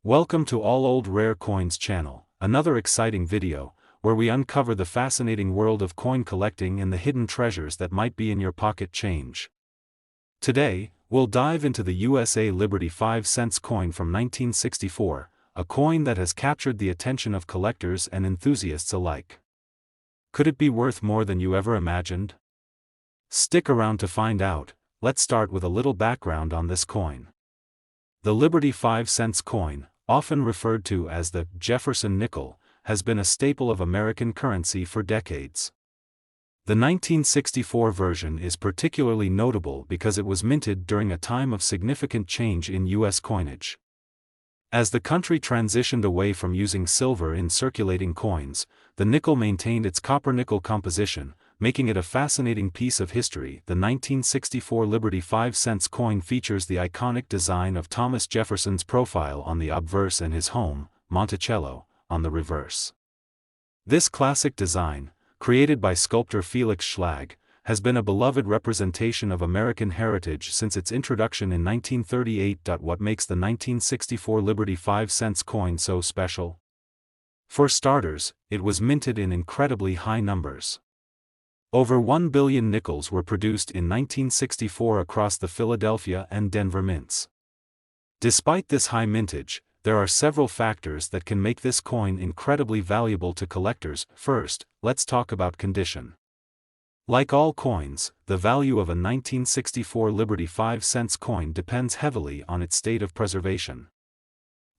Welcome to All Old Rare Coins channel, another exciting video, where we uncover the fascinating world of coin collecting and the hidden treasures that might be in your pocket change. Today, we'll dive into the USA Liberty 5 cents coin from 1964, a coin that has captured the attention of collectors and enthusiasts alike. Could it be worth more than you ever imagined? Stick around to find out. Let's start with a little background on this coin. The Liberty 5 cents coin, often referred to as the Jefferson nickel, has been a staple of American currency for decades. The 1964 version is particularly notable because it was minted during a time of significant change in U.S. coinage. As the country transitioned away from using silver in circulating coins, the nickel maintained its copper-nickel composition, making it a fascinating piece of history. The 1964 Liberty 5 cents coin features the iconic design of Thomas Jefferson's profile on the obverse and his home, Monticello, on the reverse. This classic design, created by sculptor Felix Schlag, has been a beloved representation of American heritage since its introduction in 1938. What makes the 1964 Liberty 5 cents coin so special? For starters, it was minted in incredibly high numbers. Over 1 billion nickels were produced in 1964 across the Philadelphia and Denver mints. Despite this high mintage, there are several factors that can make this coin incredibly valuable to collectors. First, let's talk about condition. Like all coins, the value of a 1964 Liberty 5 cents coin depends heavily on its state of preservation.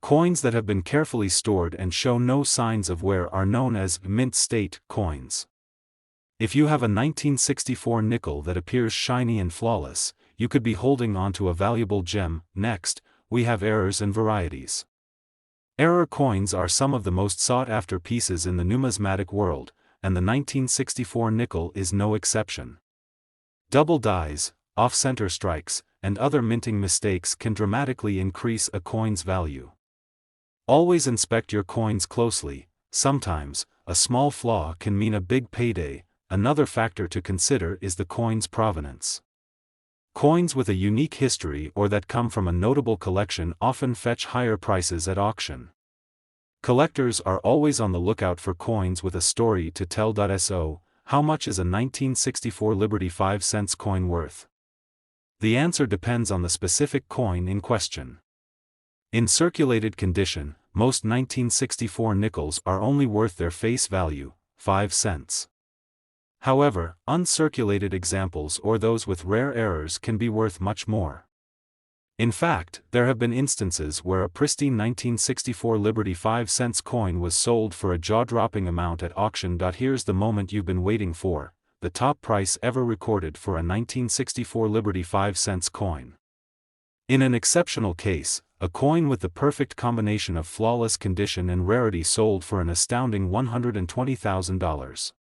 Coins that have been carefully stored and show no signs of wear are known as mint state coins. If you have a 1964 nickel that appears shiny and flawless, you could be holding onto a valuable gem. Next, we have errors and varieties. Error coins are some of the most sought-after pieces in the numismatic world, and the 1964 nickel is no exception. Double dies, off-center strikes, and other minting mistakes can dramatically increase a coin's value. Always inspect your coins closely. Sometimes, a small flaw can mean a big payday. Another factor to consider is the coin's provenance. Coins with a unique history or that come from a notable collection often fetch higher prices at auction. Collectors are always on the lookout for coins with a story to tell. So, how much is a 1964 Liberty 5 cents coin worth? The answer depends on the specific coin in question. In circulated condition, most 1964 nickels are only worth their face value, 5 cents. However, uncirculated examples or those with rare errors can be worth much more. In fact, there have been instances where a pristine 1964 Liberty 5 cents coin was sold for a jaw-dropping amount at auction. Here's the moment you've been waiting for: the top price ever recorded for a 1964 Liberty 5 cents coin. In an exceptional case, a coin with the perfect combination of flawless condition and rarity sold for an astounding $120,000.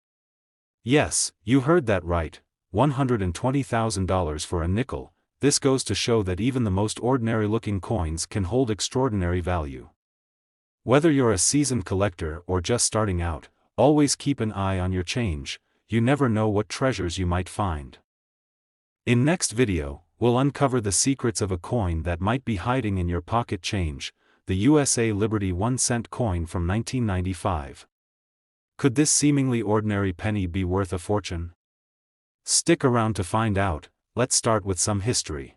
Yes, you heard that right, $120,000 for a nickel. This goes to show that even the most ordinary-looking coins can hold extraordinary value. Whether you're a seasoned collector or just starting out, always keep an eye on your change. You never know what treasures you might find. In next video, we'll uncover the secrets of a coin that might be hiding in your pocket change, the USA Liberty 1 cent coin from 1995. Could this seemingly ordinary penny be worth a fortune? Stick around to find out. Let's start with some history.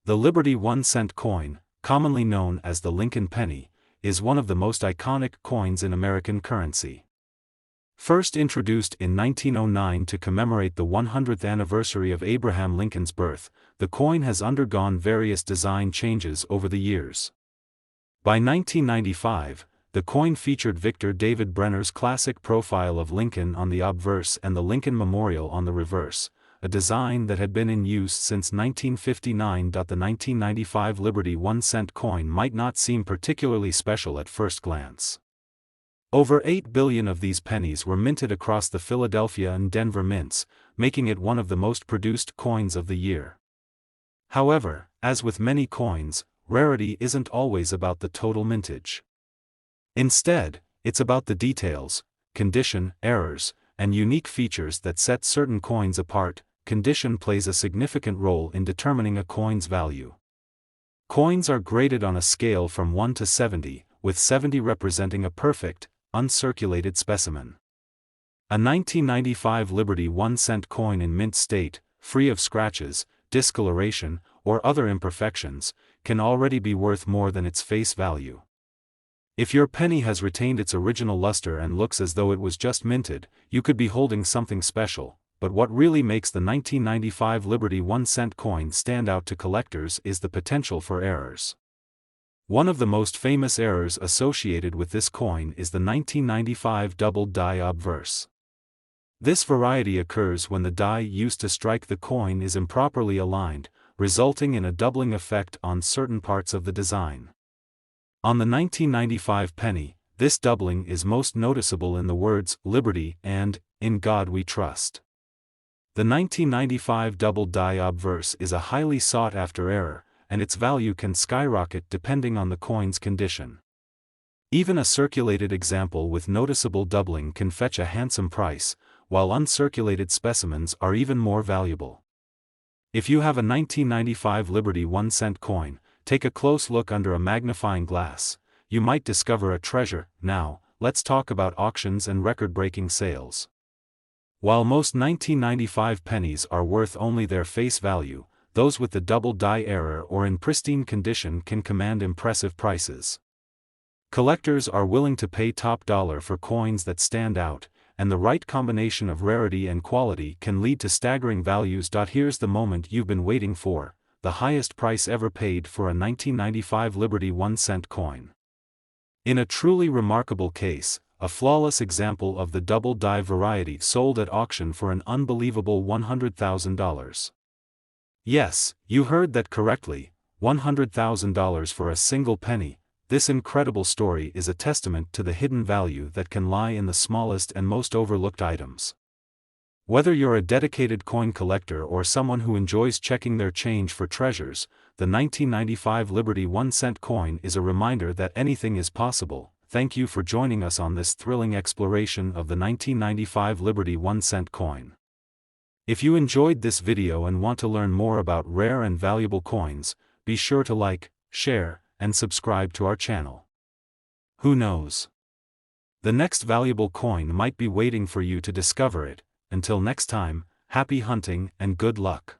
The Liberty 1 cent coin, commonly known as the Lincoln penny, is one of the most iconic coins in American currency. First introduced in 1909 to commemorate the 100th anniversary of Abraham Lincoln's birth, the coin has undergone various design changes over the years. By 1995, the coin featured Victor David Brenner's classic profile of Lincoln on the obverse and the Lincoln Memorial on the reverse, a design that had been in use since 1959. The 1995 Liberty 1 cent coin might not seem particularly special at first glance. Over 8 billion of these pennies were minted across the Philadelphia and Denver mints, making it one of the most produced coins of the year. However, as with many coins, rarity isn't always about the total mintage. Instead, it's about the details, condition, errors, and unique features that set certain coins apart. Condition plays a significant role in determining a coin's value. Coins are graded on a scale from 1 to 70, with 70 representing a perfect, uncirculated specimen. A 1995 Liberty 1-cent coin in mint state, free of scratches, discoloration, or other imperfections, can already be worth more than its face value. If your penny has retained its original luster and looks as though it was just minted, you could be holding something special. But what really makes the 1995 Liberty 1-cent coin stand out to collectors is the potential for errors. One of the most famous errors associated with this coin is the 1995 doubled die obverse. This variety occurs when the die used to strike the coin is improperly aligned, resulting in a doubling effect on certain parts of the design. On the 1995 penny, this doubling is most noticeable in the words "Liberty" and "In God We Trust." The 1995 doubled die obverse is a highly sought-after error, and its value can skyrocket depending on the coin's condition. Even a circulated example with noticeable doubling can fetch a handsome price, while uncirculated specimens are even more valuable. If you have a 1995 Liberty 1-cent coin, take a close look under a magnifying glass. You might discover a treasure. Now, let's talk about auctions and record-breaking sales. While most 1995 pennies are worth only their face value, those with the double die error or in pristine condition can command impressive prices. Collectors are willing to pay top dollar for coins that stand out, and the right combination of rarity and quality can lead to staggering values. Here's the moment you've been waiting for: the highest price ever paid for a 1995 Liberty 1-cent coin. In a truly remarkable case, a flawless example of the double die variety sold at auction for an unbelievable $100,000. Yes, you heard that correctly, $100,000 for a single penny. This incredible story is a testament to the hidden value that can lie in the smallest and most overlooked items. Whether you're a dedicated coin collector or someone who enjoys checking their change for treasures, the 1995 Liberty 1-cent coin is a reminder that anything is possible. Thank you for joining us on this thrilling exploration of the 1995 Liberty 1-cent coin. If you enjoyed this video and want to learn more about rare and valuable coins, be sure to like, share, and subscribe to our channel. Who knows? The next valuable coin might be waiting for you to discover it. Until next time, happy hunting and good luck.